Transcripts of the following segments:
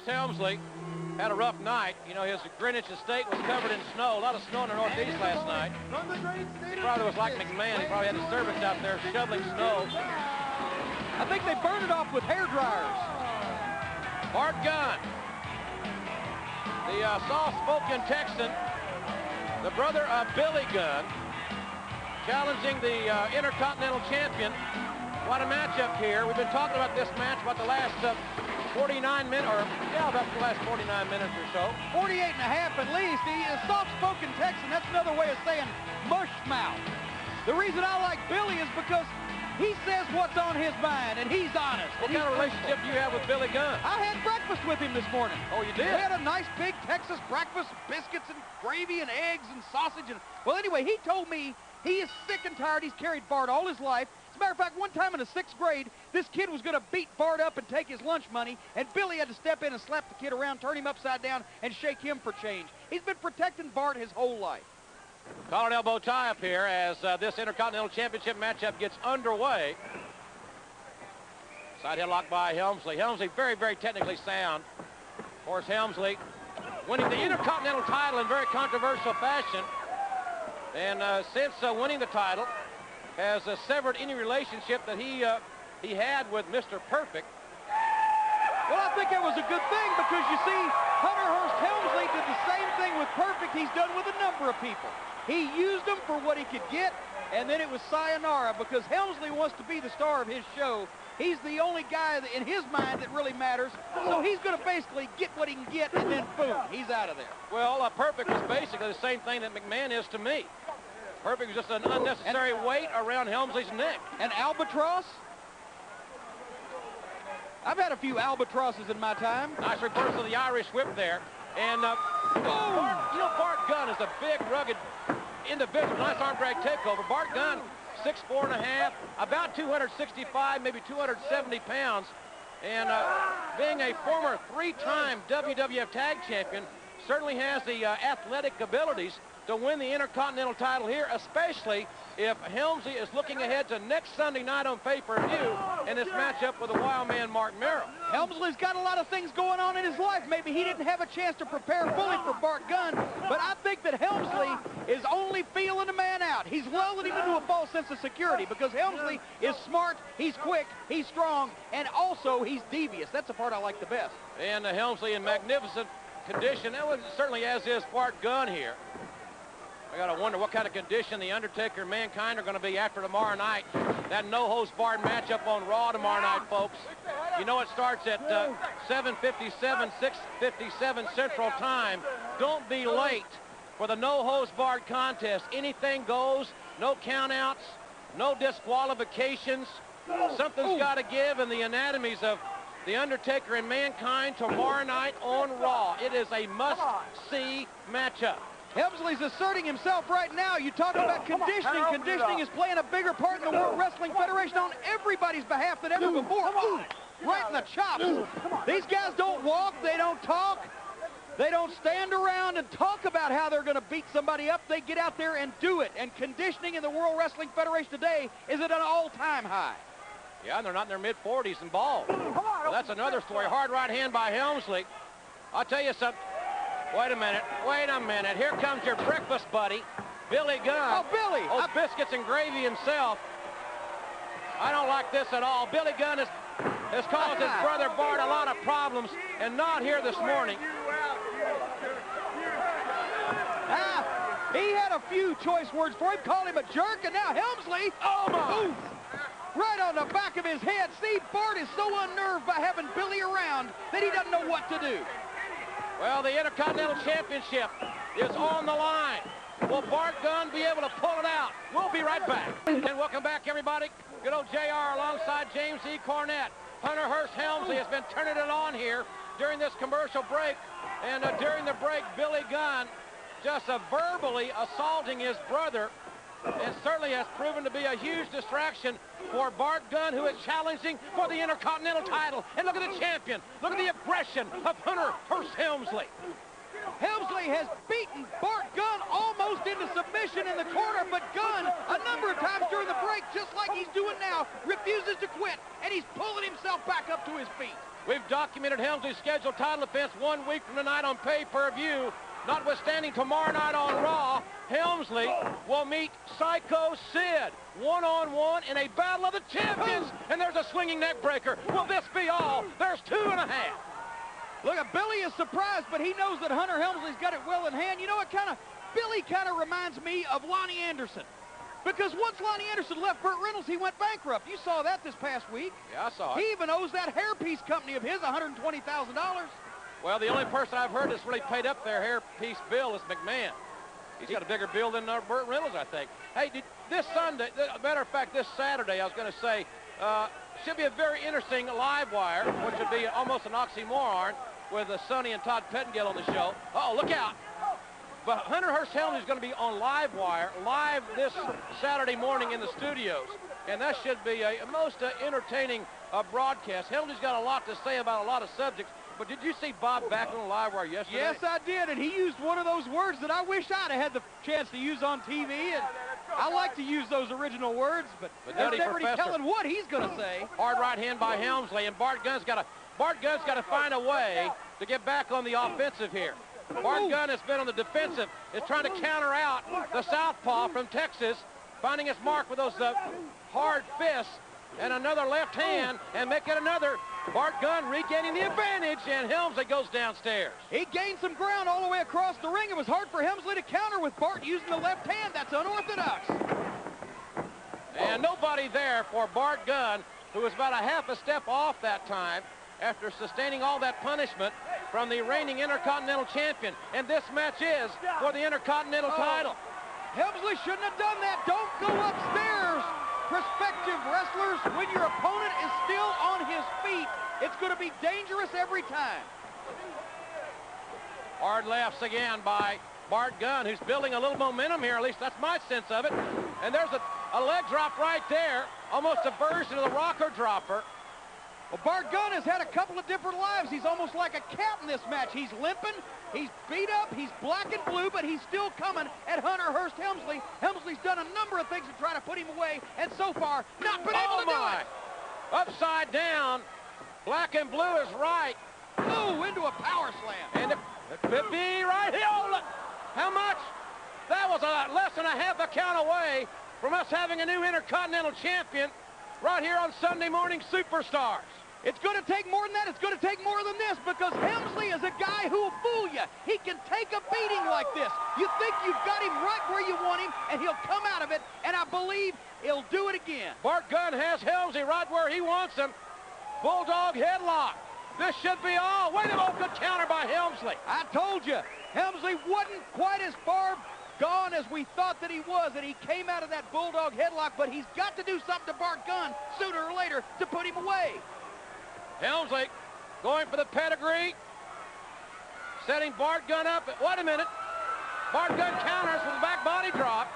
Hearst Helmsley had a rough night. You know, his Greenwich estate was covered in snow. A lot of snow in the Northeast last night. He probably was like McMahon. He probably had his servants out there shoveling snow. I think they burned it off with hair dryers. Bart Gunn, the soft-spoken Texan, the brother of Billy Gunn, challenging the Intercontinental champion. What a matchup here. We've been talking about this match about the last 49 minutes, or yeah, about the last 49 minutes or so. 48 and a half at least. He is soft-spoken Texan. That's another way of saying mush mouth. The reason I like Billy is because he says what's on his mind, and he's honest. What kind of relationship do you have with Billy Gunn? I had breakfast with him this morning. Oh, you did? We had a nice big Texas breakfast, biscuits and gravy and eggs and sausage. And well, anyway, he told me he is sick and tired. He's carried Bart all his life. As a matter of fact, one time in the 6th grade, this kid was going to beat Bart up and take his lunch money, and Billy had to step in and slap the kid around, turn him upside down, and shake him for change. He's been protecting Bart his whole life. Collar and elbow tie up here as this Intercontinental Championship matchup gets underway. Side headlock by Helmsley. Helmsley very, very technically sound. Of course, Helmsley winning the Intercontinental title in very controversial fashion. And since winning the title, has severed any relationship that he had with Mr. Perfect. Well, I think it was a good thing because, you see, Hunter Hearst Helmsley did the same thing with Perfect he's done with a number of people. He used them for what he could get, and then it was sayonara because Helmsley wants to be the star of his show. He's the only guy that, in his mind, that really matters, so he's going to basically get what he can get, and then boom, he's out of there. Well, Perfect was basically the same thing that McMahon is to me. Perfect was just an unnecessary weight around Helmsley's neck. An albatross? I've had a few albatrosses in my time. Nice reversal of the Irish whip there. And Bart Gunn is a big, rugged individual. Nice arm drag takeover. Bart Gunn, 6'4" and a half, about 265, maybe 270 pounds. And being a former 3-time WWF Tag Champion, certainly has the athletic abilities to win the Intercontinental title here, especially if Helmsley is looking ahead to next Sunday night on pay-per-view in this matchup with the Wild Man Mark Merrill. Helmsley's got a lot of things going on in his life. Maybe he didn't have a chance to prepare fully for Bart Gunn, but I think that Helmsley is only feeling a man out. He's lulling him into a false sense of security because Helmsley is smart, he's quick, he's strong, and also he's devious. That's the part I like the best. And Helmsley in magnificent condition. That was certainly as is Bart Gunn here. I got to wonder what kind of condition the Undertaker and Mankind are going to be after tomorrow night. That no-host-barred matchup on Raw tomorrow night, folks. You know it starts at 7:57, 6:57 Central Time. Don't be late for the no-host-barred contest. Anything goes, no countouts, no disqualifications. Something's got to give in the anatomies of the Undertaker and Mankind tomorrow night on Raw. It is a must-see matchup. Helmsley's asserting himself right now. You talk about conditioning. Conditioning is playing a bigger part in the World Wrestling Federation on everybody's behalf than ever before. Ooh, right in the chops. These guys don't walk. They don't talk. They don't stand around and talk about how they're going to beat somebody up. They get out there and do it. And conditioning in the World Wrestling Federation today is at an all-time high. Yeah, and they're not in their mid-40s and bald. Well, that's another story. Hard right hand by Helmsley. I'll tell you something. Wait a minute. Here comes your breakfast buddy, Billy Gunn. Oh, Billy! Oh, biscuits and gravy himself. I don't like this at all. Billy Gunn has caused his brother Bart a lot of problems, and not here this morning. He had a few choice words for him, called him a jerk, and now Helmsley, oh my! Ooh, right on the back of his head. See, Bart is so unnerved by having Billy around that he doesn't know what to do. Well, the Intercontinental Championship is on the line. Will Bart Gunn be able to pull it out? We'll be right back. And welcome back, everybody. Good old JR alongside James E. Cornette. Hunter Hearst Helmsley has been turning it on here during this commercial break. And during the break, Billy Gunn just verbally assaulting his brother. And certainly has proven to be a huge distraction for Bart Gunn, who is challenging for the Intercontinental title. And look at the champion. Look at the aggression of Hunter Hearst Helmsley. Helmsley has beaten Bart Gunn almost into submission in the corner, but Gunn, a number of times during the break, just like he's doing now, refuses to quit, and he's pulling himself back up to his feet. We've documented Helmsley's scheduled title defense 1 week from tonight on pay-per-view. Notwithstanding tomorrow night on Raw, Helmsley will meet Psycho Sid one-on-one in a battle of the champions. And there's a swinging neck breaker. Will this be all? There's 2.5. Look, Billy is surprised, but he knows that Hunter Helmsley's got it well in hand. You know what Billy kind of reminds me of Lonnie Anderson. Because once Lonnie Anderson left Burt Reynolds, he went bankrupt. You saw that this past week. Yeah, I saw it. He even owes that hairpiece company of his $120,000. Well, the only person I've heard that's really paid up their hairpiece bill is McMahon. He's got a bigger bill than Burt Reynolds, I think. Hey, this Sunday, matter of fact, this Saturday, I was going to say, should be a very interesting live wire, which would be almost an oxymoron with Sonny and Todd Pettengill on the show. Uh-oh, look out. But Hunter Hearst Helmsley is going to be on live wire, live this Saturday morning in the studios. And that should be a most entertaining broadcast. Helmsley's got a lot to say about a lot of subjects. But did you see Bob back on the live wire yesterday? Yes, I did, and he used one of those words that I wish I'd have had the chance to use on TV, and I like to use those original words, but there's nobody telling what he's going to say. Hard right hand by Helmsley, and Bart Gunn's got to find a way to get back on the offensive here. Bart Gunn has been on the defensive, is trying to counter out the southpaw from Texas, finding his mark with those hard fists, and another left hand, and make it another. Bart Gunn regaining the advantage, and Helmsley goes downstairs. He gained some ground all the way across the ring. It was hard for Helmsley to counter with Bart using the left hand. That's unorthodox. And nobody there for Bart Gunn, who was about a half a step off that time after sustaining all that punishment from the reigning Intercontinental Champion. And this match is for the Intercontinental title. Helmsley shouldn't have done that. Don't go upstairs, prospective wrestlers. When your opponent is still on his feet, it's going to be dangerous every time. Hard lefts again by Bart Gunn, who's building a little momentum here. At least that's my sense of it. And there's a leg drop right there, almost a version of the rocker dropper. Well, Bart Gunn has had a couple of different lives. He's almost like a cat in this match. He's limping, he's beat up, he's black and blue, but he's still coming at Hunter Hearst Helmsley. Helmsley's done a number of things to try to put him away, and so far, not been able to do it. Upside down, black and blue is right. Ooh, into a power slam. And it could be right here. Oh, look. How much? That was less than a half a count away from us having a new Intercontinental Champion right here on Sunday Morning Superstars. It's going to take more than that. It's going to take more than this, because Helmsley is a guy who will fool you. He can take a beating like this. You think you've got him right where you want him, and he'll come out of it, and I believe he'll do it again. Bart Gunn has Helmsley right where he wants him. Bulldog headlock. This should be all. Wait a minute, good counter by Helmsley. I told you, Helmsley wasn't quite as far gone as we thought that he was, and he came out of that Bulldog headlock, but he's got to do something to Bart Gunn sooner or later to put him away. Helmsley going for the pedigree, setting Bart Gunn up. Wait a minute. Bart Gunn counters with a back body drop.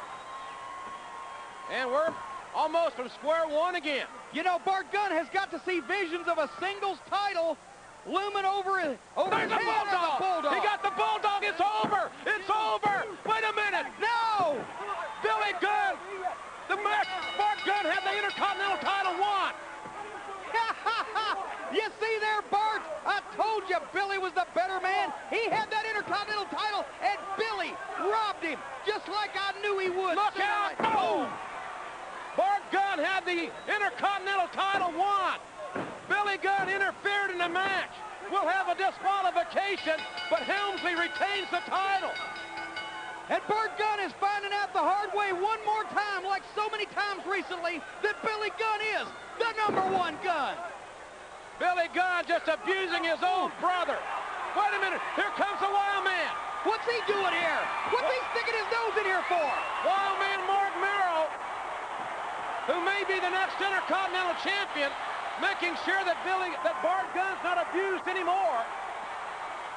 And we're almost from square one again. You know, Bart Gunn has got to see visions of a singles title looming over his head. Bulldog. He got the Bulldog. It's over. It's over. Wait a minute. No! Billy Gunn. The match. Bart Gunn had the Intercontinental title won. You see there, Bart? I told you Billy was the better man. He had that Intercontinental title, and Billy robbed him, just like I knew he would. Look out. Oh! Bart Gunn had the Intercontinental title won. Billy Gunn interfered in the match. We'll have a disqualification, but Helmsley retains the title. And Bart Gunn is finding out the hard way one more time, like so many times recently, that Billy Gunn is the #1 gun. Billy Gunn just abusing his own brother. Wait a minute, here comes the Wild Man. What's he doing here? What's he sticking his nose in here for? Wild Man Mark Merrow, who may be the next Intercontinental Champion, making sure that Bart Gunn's not abused anymore.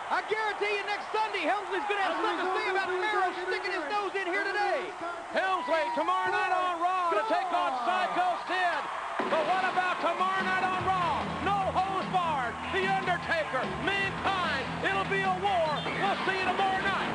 I guarantee you next Sunday, Helmsley's going to have something to say about Merrow sticking his nose in here today. Helmsley tomorrow night on Raw to take on Psycho Sid. But what about tomorrow night on Raw? No holds barred. The Undertaker, Mankind. It'll be a war. We'll see you tomorrow night.